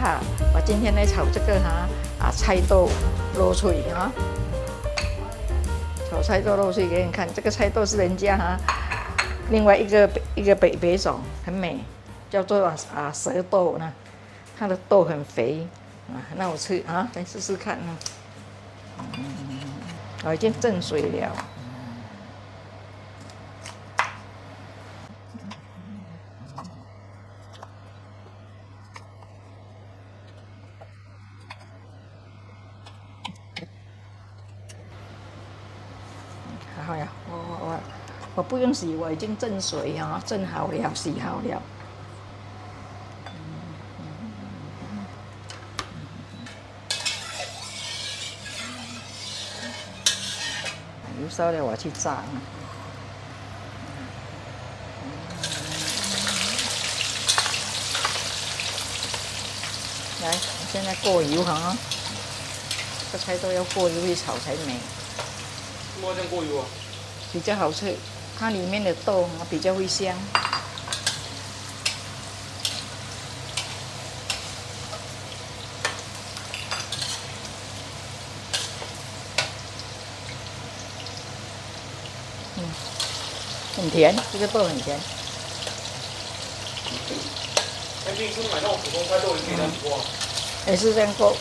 哈，我今天来炒这个菜豆肉脆炒菜豆肉脆给你看。这个菜豆是人家另外一个北种很美，叫做蛇豆呢，它的豆很肥那我吃来试试看我已经震水了。好呀，我不用洗，我已经震水震好了，洗好了。油烧了，我去炸来，我现在过油这菜都要过油去炒才美。为什么要这样过油啊？比较好吃，它里面的豆比较会香。很甜，这个豆很甜。那平时买那种普通菜豆也可以这样过也是这样过。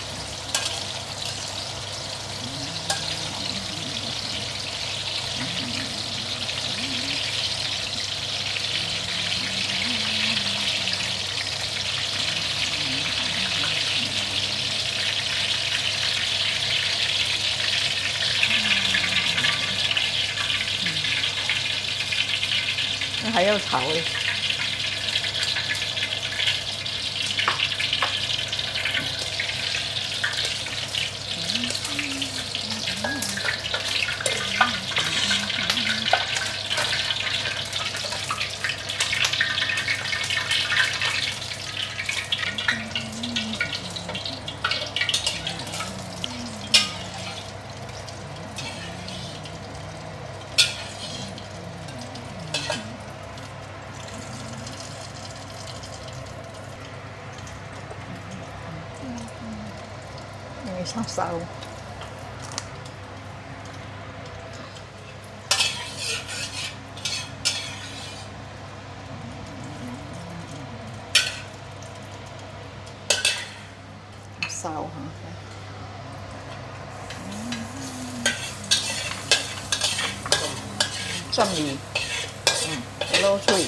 那还要炒嘞。因为上烧。烧蒜米，肉脆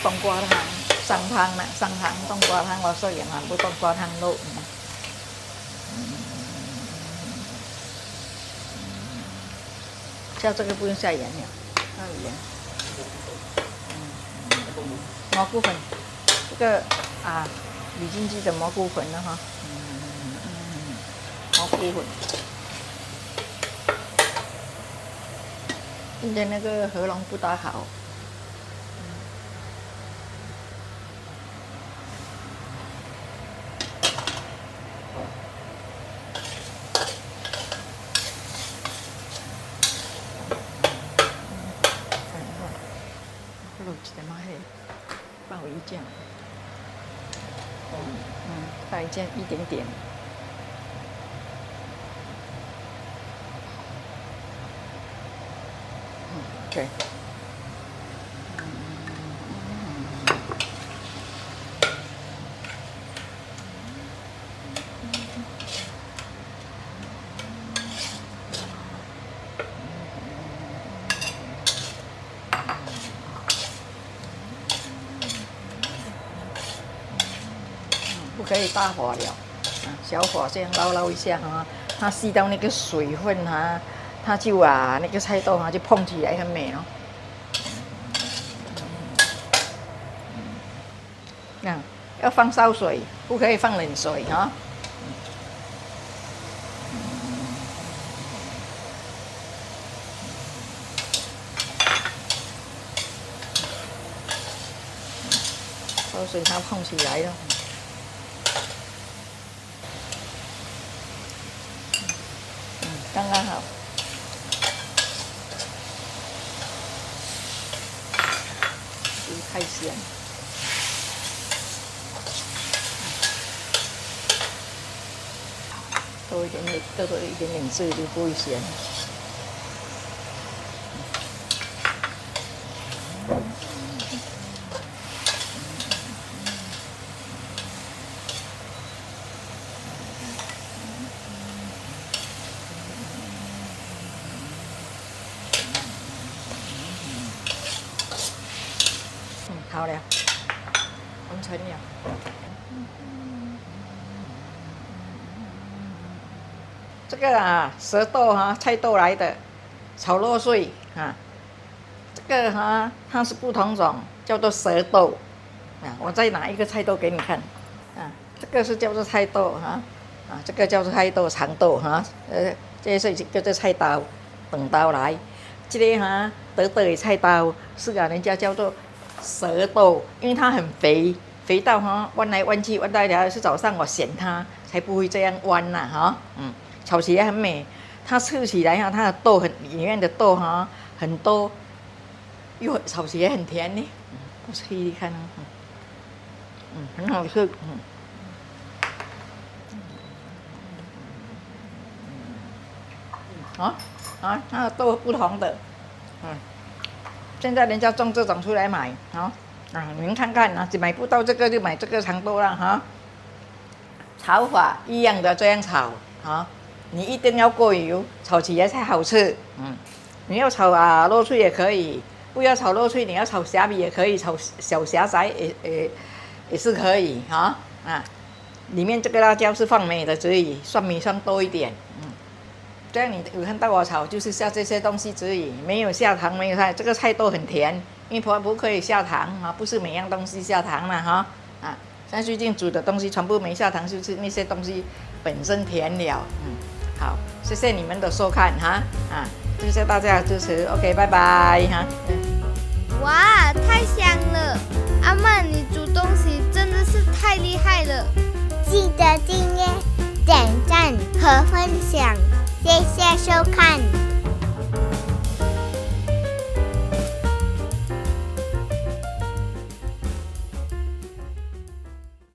冬瓜汤，上汤冬瓜汤，我说也蛮不冬瓜汤肉。像这个不用下盐了，还有盐。蘑菇粉，这个李金记的蘑菇粉了蘑菇粉。今天那个喉咙不大好。肉起来嘛嘿，鲍鱼酱，带酱一点点。对。不可以大火了，小火这样捞一下它吸到那个水分它就那个菜豆就碰起来很美要放烧水，不可以放冷水都水它碰起来了。刚刚好。不太咸。多一点点汁就不会咸。好了，完成了。这个啊，蛇豆哈、菜豆来的，炒肉碎啊。这个哈、它是不同种，叫做蛇豆啊。我再拿一个菜豆给你看啊，这个是叫做菜豆哈啊，这个叫做菜豆长豆哈、这是叫做菜刀等刀来。这个哈得的菜刀是啊，人家叫做蛇豆，因为它很肥，肥到哈弯来弯去，弯来了是早上我选它才不会这样弯呐哈。炒起来很美，它吃起来哈，它的豆里面的豆哈很多，又炒起来很甜呢。我吃给你看啊，很好吃，它的豆不同的，现在人家种这种出来买，你们看看啊，买不到这个就买这个长豆了哈。炒法一样的这样炒你一定要过油，炒起来才好吃。你要炒肉脆也可以，不要炒肉脆，你要炒虾米也可以，炒小虾仔也是可以里面这个辣椒是放美的而已，蒜米放多一点。这样你有看到我炒，就是下这些东西而已，没有下糖，没有菜。这个菜豆很甜，因为不可以下糖不是每样东西下糖了像最近煮的东西全部没下糖，就是那些东西本身甜了。好，谢谢你们的收看谢谢大家的支持 ，OK， 拜拜哇，太香了！阿曼，你煮东西真的是太厉害了！记得订阅、点赞和分享，谢谢收看。